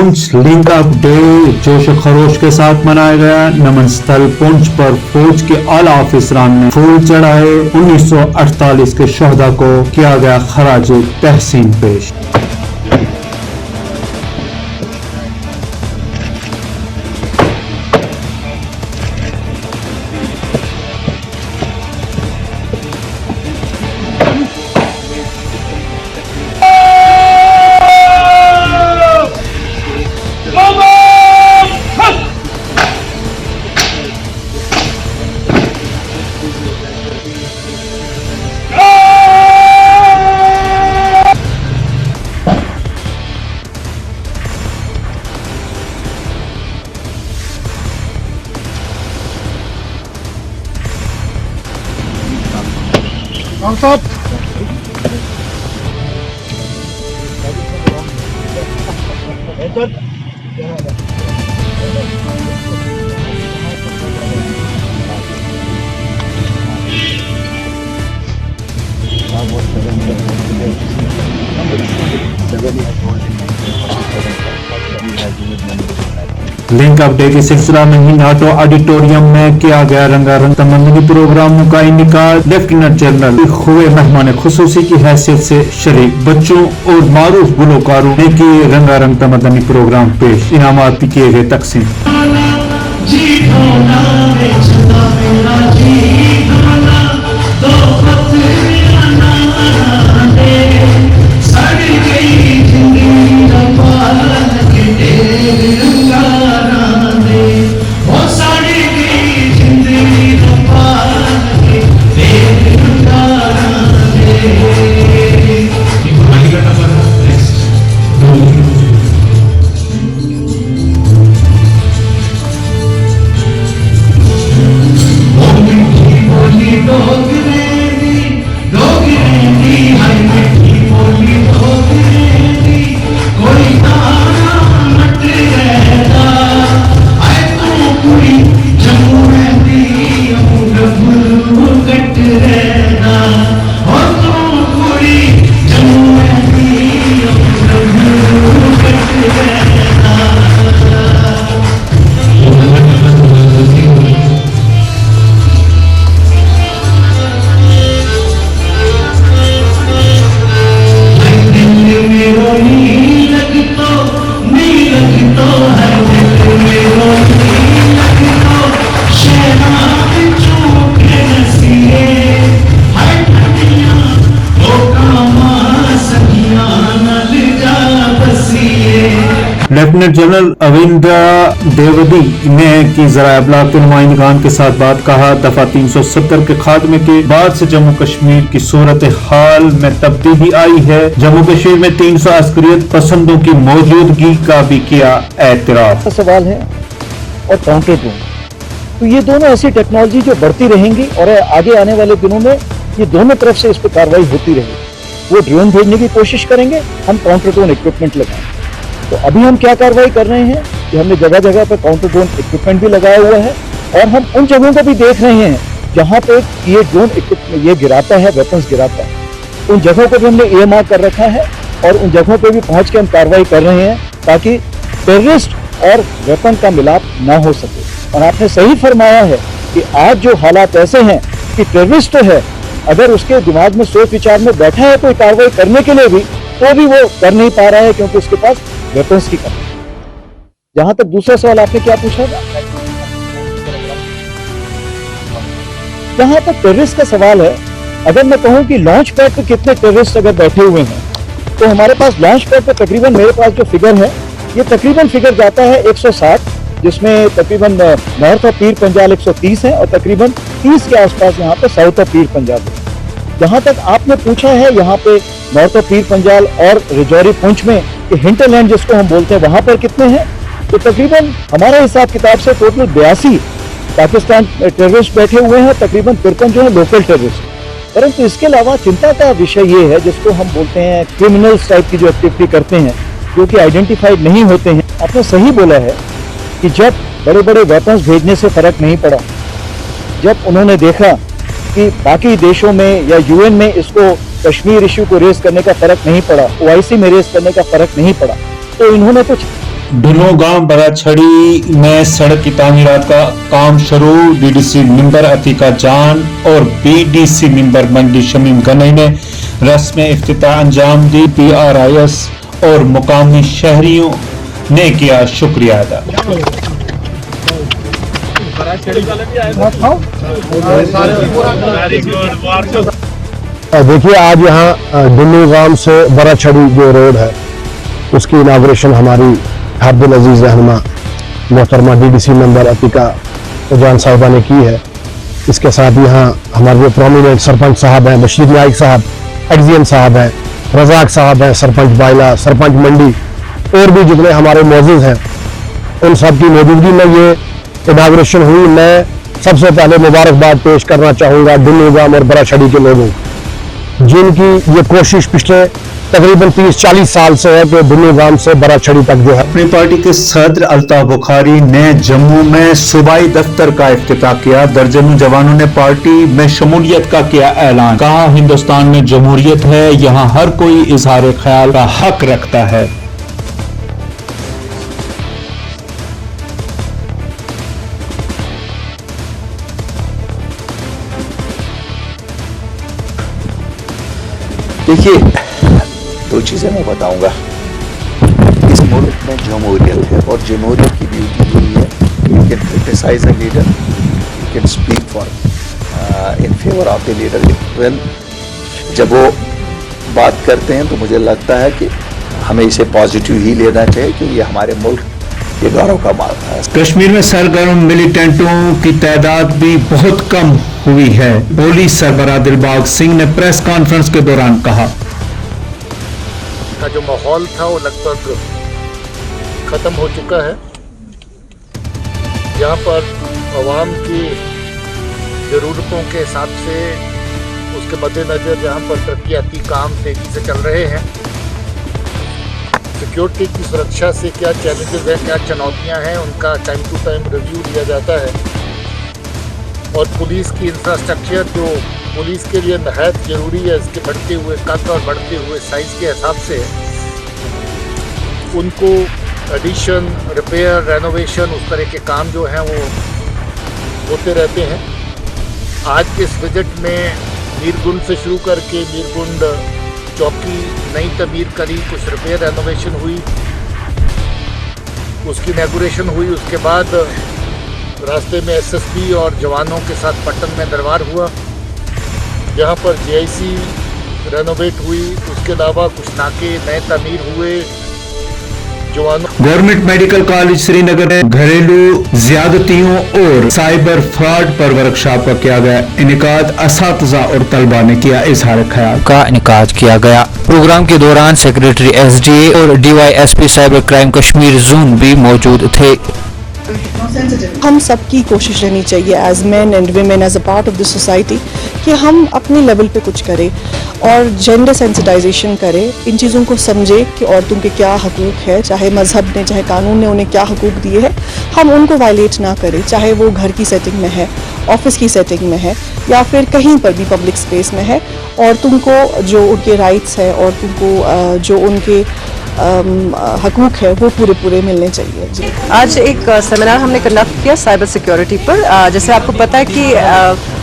Poonch link up day जोश खरोश के साथ मनाया गया। नमन स्थल पुंछ पर फौज के आला ऑफिसरान ने फूल चढ़ाए। 1948 के शहदा को किया गया खराज तहसीन पेश। साहब लिंक अप डे के सिलसिला में ही नाटो ऑडिटोरियम में किया गया रंगारंग तमन्नी प्रोग्रामों का इनेकाद। लेफ्टिनेंट जनरल हुए मेहमान खुसूसी की हैसियत से शरीक बच्चों और मारूफ गुलकारों ने किए रंगारंग तमन्नी प्रोग्राम पेश। इनामात भी किए गए तकसीम। लेफ्टिनेंट जनरल अविंद्रा देवदी ने की जरा अबलाग के नुमाइंदगान के साथ बात कहा। दफा 370 के खात्मे के बाद से जम्मू कश्मीर की सूरत हाल में तब्दीली आई है। जम्मू कश्मीर में 300 अस्करियत पसंदों की मौजूदगी का भी किया एतराफ। सवाल है और काउंटर ड्रोन, तो ये दोनों ऐसी टेक्नोलॉजी जो बढ़ती रहेंगी और आगे आने वाले दिनों में ये दोनों तरफ से इस पर कार्रवाई होती रहेगी। वो ड्रोन भेजने की कोशिश करेंगे, हम काउंटर ड्रोन इक्विपमेंट लगाएंगे। तो अभी हम क्या कार्रवाई कर रहे हैं कि हमने जगह जगह पर काउंटर ड्रोन इक्विपमेंट भी लगाया हुआ है और हम उन जगहों को भी देख रहे हैं जहां पे ये ड्रोन इक्विपमेंट ये गिराता है, वेपन्स गिराता है। उन जगहों को भी हमने एएमआर कर रखा है और उन जगहों पे भी पहुंच के हम कार्रवाई कर रहे हैं ताकि टेररिस्ट और वेपन का मिलाप ना हो सके। और आपने सही फरमाया है कि आज जो हालात ऐसे हैं कि टेररिस्ट तो है, अगर उसके दिमाग में सोच विचार में बैठा है कोई कार्रवाई करने के लिए भी, तो भी वो कर नहीं पा रहा है क्योंकि उसके पास वेपन्स की कमी। जहां तक दूसरा सवाल आपने क्या पूछा था, जहां तक टेररिस्ट का सवाल है, अगर मैं कहूं कि लॉन्च पैड पे कितने टेररिस्ट अगर बैठे हुए हैं, तो हमारे पास लॉन्च पैड पे तकरीबन, मेरे पास जो फिगर है, ये तकरीबन फिगर जाता है 160, जिसमें तकरीबन नॉर्थ ऑफ पीर पंजाल 130 है और तकरीबन 30 के आसपास यहाँ पे साउथ ऑफ पीर पंजाल है। जहां तक आपने पूछा है यहाँ पे नॉर्थ ऑफ पीर पंजाल और रजौरी पुंछ में हिंटरलैंड जिसको हम बोलते हैं, वहां पर कितने हैं, तो तकरीबन हमारे हिसाब किताब से टोटल 82 पाकिस्तान टेररिस्ट बैठे हुए हैं, तकरीबन 53 जो है लोकल टेररिस्ट। परंतु इसके अलावा चिंता का विषय ये है जिसको हम बोलते हैं क्रिमिनल्स टाइप की जो एक्टिविटी करते हैं, जो कि आइडेंटिफाइड नहीं होते हैं। आपने सही बोला है कि जब बड़े बड़े वेपन्स भेजने से फर्क नहीं पड़ा, जब उन्होंने देखा कि बाकी देशों में या यूएन में इसको कश्मीर इश्यू को रेस करने का फर्क नहीं पड़ा, ओआईसी में रेस करने का फर्क नहीं पड़ा, तो इन्होंने कुछ दोनों गांव बराछड़ी में सड़क की तामीरात का काम शुरू। डीडीसी मेंबर अतीका जान और बीडीसी मेंबर मंडी शमीम गनई ने रस्म इफ्तिताह अंजाम दी। PRIS और मुकामी शहरियों ने किया शुक्रिया अदा। देखिए, आज यहाँ दुन्नू गांव से बराछड़ी जो रोड है उसकी इनाग्रेशन हमारी अब्दुल अजीज रहनुमा मोहतरमा डीडीसी मेंबर अतीका जान साहिबा ने की है। इसके साथ यहाँ हमारे जो प्रोमिनेंट सरपंच साहब हैं, बशीर नाइक साहब, एक्जियन साहब हैं, रजाक साहब हैं, सरपंच बाइला, सरपंच मंडी और भी जितने हमारे मौजूद हैं, उन सब की मौजूदगी में ये इनाग्रेशन हुई। मैं सबसे पहले मुबारकबाद पेश करना चाहूँगा दुन्नू गांव और बराछड़ी के लोगों को, जिनकी ये कोशिश पिछले तकरीबन 30-40 साल से है कि दुन्नू गांव से बराछड़ी तक जो है। अपनी पार्टी के सदर अल्ताफ बुखारी ने जम्मू में सूबाई दफ्तर का इफ्तिताह किया। दर्जनों जवानों ने पार्टी में शमूलियत का किया ऐलान। कहा, हिंदुस्तान में जमहूरियत है, यहाँ हर कोई इजहार ख्याल का हक रखता है। देखिए, दो चीज़ें मैं बताऊंगा। इस मुल्क में जमहूरियत है और जमहूरियत की ब्यूटी यही है, you can criticise a leader, you can speak for in favour of the leader. Well, जब वो बात करते हैं तो मुझे लगता है कि हमें इसे पॉजिटिव ही लेना चाहिए, क्योंकि ये हमारे मुल्क ये गौरव का मामला है। कश्मीर में सरगर्म मिलिटेंटों की तादाद भी बहुत कम हुई है। पुलिस सरबराह दिलबाग सिंह ने प्रेस कॉन्फ्रेंस के दौरान कहा, का जो माहौल था वो लगभग ख़त्म हो चुका है। यहाँ पर आवाम की ज़रूरतों के हिसाब से उसके मद्देनज़र यहाँ पर तरक्याती काम तेज़ी से चल रहे हैं। सिक्योरिटी की सुरक्षा से क्या चैलेंजेस हैं, क्या चुनौतियाँ हैं, उनका टाइम टू टाइम रिव्यू लिया जाता है। और पुलिस की इंफ्रास्ट्रक्चर जो पुलिस के लिए नहायत ज़रूरी है, इसके बढ़ते हुए कद और बढ़ते हुए साइज़ के हिसाब से उनको एडिशन, रिपेयर, रेनोवेशन, उस तरह के काम जो हैं वो होते रहते हैं। आज के इस विजिट में मीरगुंड से शुरू करके मीरगुंड चौकी नई तमीर करी, कुछ रिपेयर रेनोवेशन हुई, उसकी इनॉग्रेशन हुई। उसके बाद रास्ते में SSP और जवानों के साथ पट्टन में दरबार हुआ, यहाँ पर JIC रेनोवेट हुई। उसके अलावा कुछ नाके नए तमीर हुए। गवर्नमेंट मेडिकल कॉलेज श्रीनगर में घरेलू ज्यादतियों और साइबर फ्रॉड पर वर्कशॉप का किया गया इनेकाद। असातिज़ा और तलबा ने किया इजहार ख्याल का इनेकाद किया गया। प्रोग्राम के दौरान सेक्रेटरी SDA और DYSP cyber crime Kashmir zone भी मौजूद थे। हम सबकी कोशिश रहनी चाहिए as man and women, as a part of the society, कि हम अपने लेवल पे कुछ करें और जेंडर सेंसिटाइजेशन करें, इन चीज़ों को समझे कि औरतों के क्या हकूक़ है, चाहे मज़हब ने, चाहे कानून ने उन्हें क्या हकूक़ दिए हैं, हम उनको वायलेट ना करें, चाहे वो घर की सेटिंग में है, ऑफिस की सेटिंग में है, या फिर कहीं पर भी पब्लिक स्पेस में है। औरतों को जो उनके राइट्स है, औरतों को जो उनके हकूक़ है, वो पूरे मिलने चाहिए। जी, आज एक सेमिनार हमने कंडक्ट किया साइबर सिक्योरिटी पर। जैसे आपको पता है कि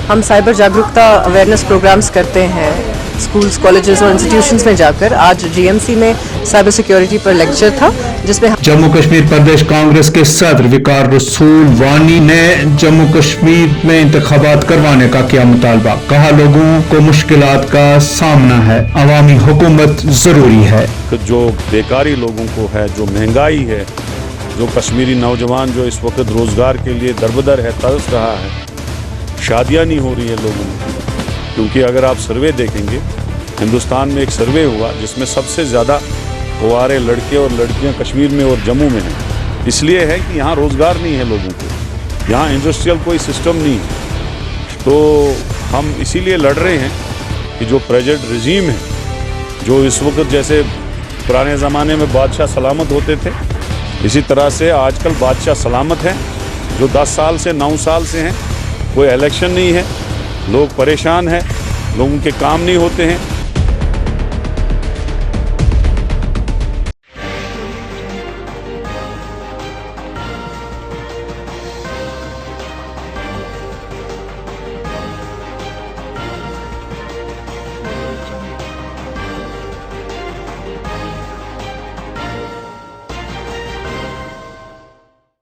हम साइबर जागरूकता अवेयरनेस प्रोग्राम्स करते हैं स्कूल्स, कॉलेजेस और इंस्टीट्यूशंस में जाकर। आज GMC में साइबर सिक्योरिटी पर लेक्चर था, जिसमें जम्मू कश्मीर प्रदेश कांग्रेस के सदर विकार रसूल वानी ने जम्मू कश्मीर में इंतखाबात करवाने का किया मुतालबा। कहा, लोगों को मुश्किलात का सामना है, अवामी हुकूमत जरूरी है। जो बेकारी लोगों को है, जो महंगाई है, जो कश्मीरी नौजवान जो इस वक्त रोज़गार के लिए दरबदर है, तरस रहा है, शादियां नहीं हो रही है लोगों की। क्योंकि अगर आप सर्वे देखेंगे, हिंदुस्तान में एक सर्वे हुआ जिसमें सबसे ज़्यादा कुंवारे लड़के और लड़कियां कश्मीर में और जम्मू में हैं। इसलिए है कि यहाँ रोज़गार नहीं है लोगों को, यहाँ इंडस्ट्रियल कोई सिस्टम नहीं है। तो हम इसीलिए लड़ रहे हैं कि जो प्रेजेंट रजीम है, जो इस वक्त जैसे पुराने ज़माने में बादशाह सलामत होते थे, इसी तरह से आजकल बादशाह सलामत हैं। जो 10 साल से 9 साल से हैं, कोई इलेक्शन नहीं है, लोग परेशान हैं, लोगों के काम नहीं होते हैं।